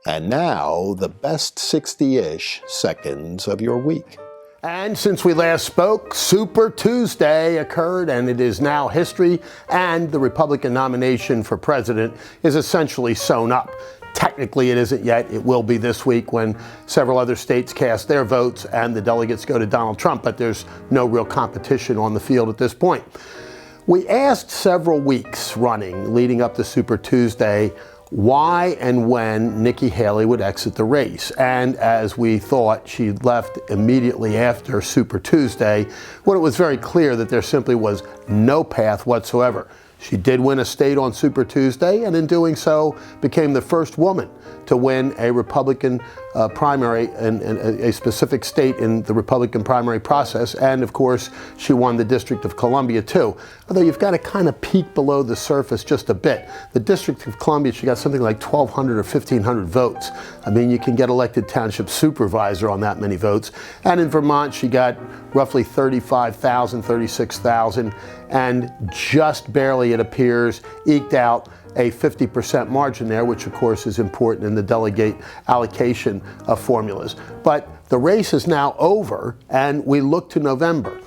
And now, the best 60-ish seconds of your week. And since we last spoke, Super Tuesday occurred, and it is now history, and the Republican nomination for president is essentially sewn up. Technically, it isn't yet. It will be this week when several other states cast their votes and the delegates go to Donald Trump, but there's no real competition on the field at this point. We asked several weeks running, leading up to Super Tuesday, why and when Nikki Haley would exit the race. And as we thought, she left immediately after Super Tuesday, when it was very clear that there simply was no path whatsoever. She did win a state on Super Tuesday, and in doing so, became the first woman to win a Republican primary in a specific state in the Republican primary process. And of course, she won the District of Columbia too. Although you've got to kind of peek below the surface just a bit. The District of Columbia, she got something like 1,200 or 1,500 votes. I mean, you can get elected township supervisor on that many votes. And in Vermont, she got roughly 35,000, 36,000, and just barely, it appears, eked out a 50% margin there, which of course is important in the delegate allocation formulas. But the race is now over, and we look to November.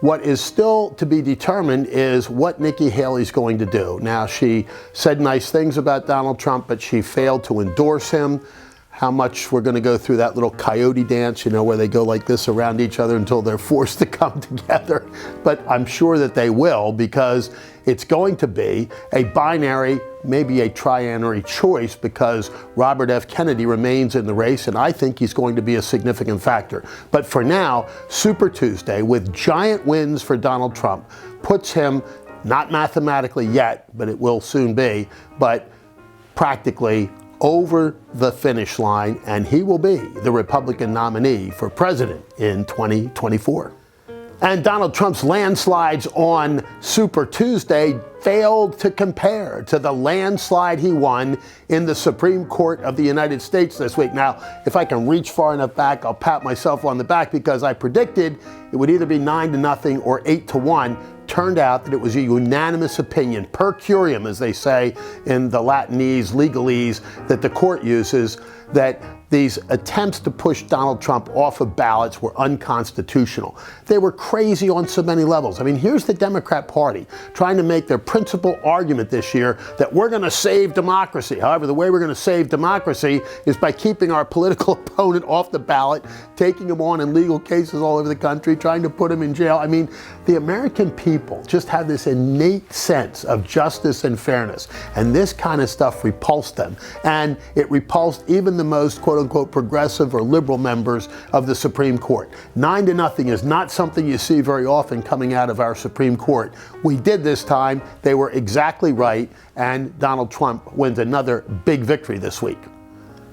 What is still to be determined is what Nikki Haley's going to do. Now, she said nice things about Donald Trump, but she failed to endorse him. How much we're going to go through that little coyote dance, you know, where they go like this around each other until they're forced to come together. But I'm sure that they will, because it's going to be a binary, maybe a trianary choice, because Robert F. Kennedy remains in the race, and I think he's going to be a significant factor. But for now, Super Tuesday, with giant wins for Donald Trump, puts him, not mathematically yet, but it will soon be, but practically over the finish line, and he will be the Republican nominee for president in 2024. And Donald Trump's landslides on Super Tuesday failed to compare to the landslide he won in the Supreme Court of the United States this week. Now, if I can reach far enough back, I'll pat myself on the back, because I predicted it would either be 9-0 or 8-1. Turned out that it was a unanimous opinion, per curiam, as they say in the Latinese legalese that the court uses, that these attempts to push Donald Trump off of ballots were unconstitutional. They were crazy on so many levels. I mean, here's the Democrat Party trying to make their principal argument this year that we're going to save democracy. However, the way we're going to save democracy is by keeping our political opponent off the ballot, taking him on in legal cases all over the country, trying to put him in jail. I mean, the American people just have this innate sense of justice and fairness, and this kind of stuff repulsed them. And it repulsed even the most, quote unquote, progressive or liberal members of the Supreme Court. 9-0 is not something you see very often coming out of our Supreme Court. We did this time. They were exactly right, and Donald Trump wins another big victory this week.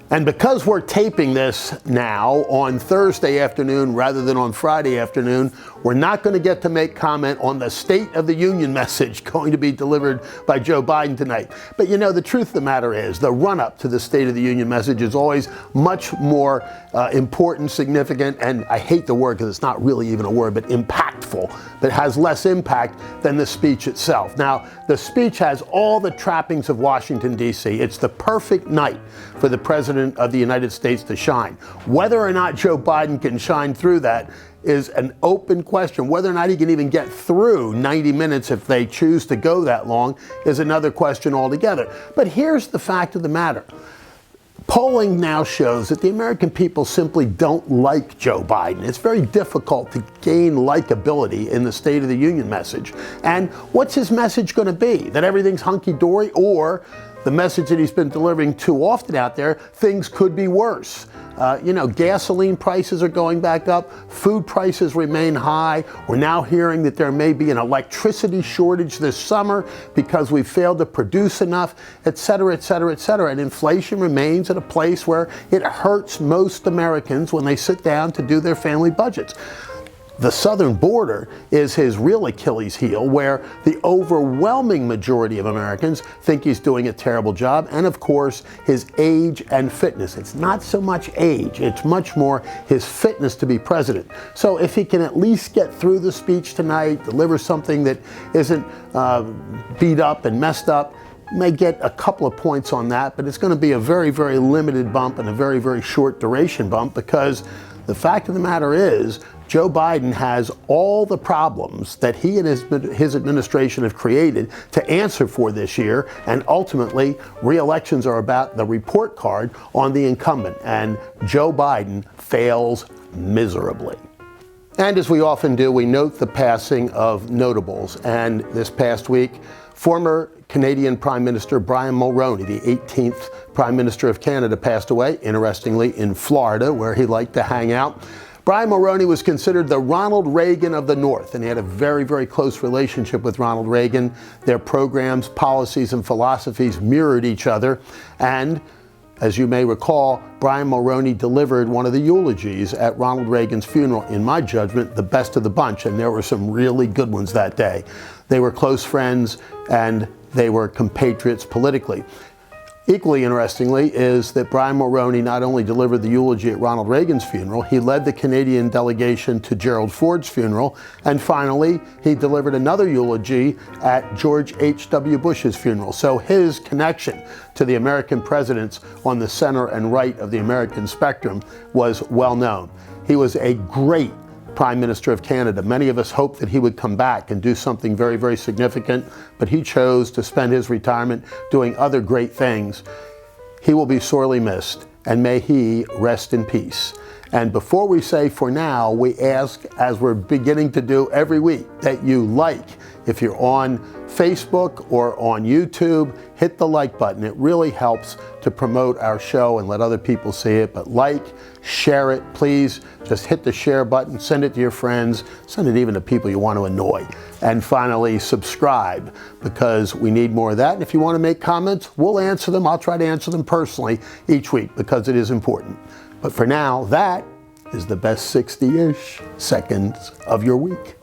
And because we're taping this now on Thursday afternoon rather than on Friday afternoon, we're not going to get to make comment on the State of the Union message going to be delivered by Joe Biden tonight. But you know, the truth of the matter is, the run-up to the State of the Union message is always much more important, significant, and I hate the word because it's not really even a word, but impactful, but has less impact than the speech itself. Now, the speech has all the trappings of Washington, D.C. It's the perfect night for the President of the United States to shine. Whether or not Joe Biden can shine through that is an open question. Whether or not he can even get through 90 minutes if they choose to go that long is another question altogether. But here's the fact of the matter. Polling now shows that the American people simply don't like Joe Biden. It's very difficult to gain likability in the State of the Union message. And what's his message going to be? That everything's hunky-dory? Or the message that he's been delivering too often out there, things could be worse. Gasoline prices are going back up. Food prices remain high. We're now hearing that there may be an electricity shortage this summer because we failed to produce enough, et cetera, et cetera, et cetera. And inflation remains at a place where it hurts most Americans when they sit down to do their family budgets. The southern border is his real Achilles heel, where the overwhelming majority of Americans think he's doing a terrible job. And of course, his age and fitness. It's not so much age, it's much more his fitness to be president. So if he can at least get through the speech tonight, deliver something that isn't beat up and messed up, may get a couple of points on that, but it's going to be a very, very limited bump and a very, very short duration bump, because the fact of the matter is Joe Biden has all the problems that he and his administration have created to answer for this year, and ultimately re-elections are about the report card on the incumbent, and Joe Biden fails miserably. And as we often do, we note the passing of notables, and this past week, former Canadian Prime Minister Brian Mulroney, the 18th Prime Minister of Canada, passed away, interestingly, in Florida, where he liked to hang out. Brian Mulroney was considered the Ronald Reagan of the North, and he had a very, very close relationship with Ronald Reagan. Their programs, policies, and philosophies mirrored each other. And as you may recall, Brian Mulroney delivered one of the eulogies at Ronald Reagan's funeral, in my judgment, the best of the bunch, and there were some really good ones that day. They were close friends, and they were compatriots politically. Equally interestingly is that Brian Mulroney not only delivered the eulogy at Ronald Reagan's funeral, he led the Canadian delegation to Gerald Ford's funeral, and finally, he delivered another eulogy at George H.W. Bush's funeral. So his connection to the American presidents on the center and right of the American spectrum was well known. He was a great Prime Minister of Canada. Many of us hoped that he would come back and do something very, very significant, but he chose to spend his retirement doing other great things. He will be sorely missed, and may he rest in peace. And before we say for now, we ask, as we're beginning to do every week, that you like. If you're on Facebook or on YouTube, hit the like button. It really helps to promote our show and let other people see it. But like, share it, please. Just hit the share button, send it to your friends, send it even to people you want to annoy. And finally, subscribe, because we need more of that. And if you want to make comments, we'll answer them. I'll try to answer them personally each week, because it is important. But for now, that is the best 60-ish seconds of your week.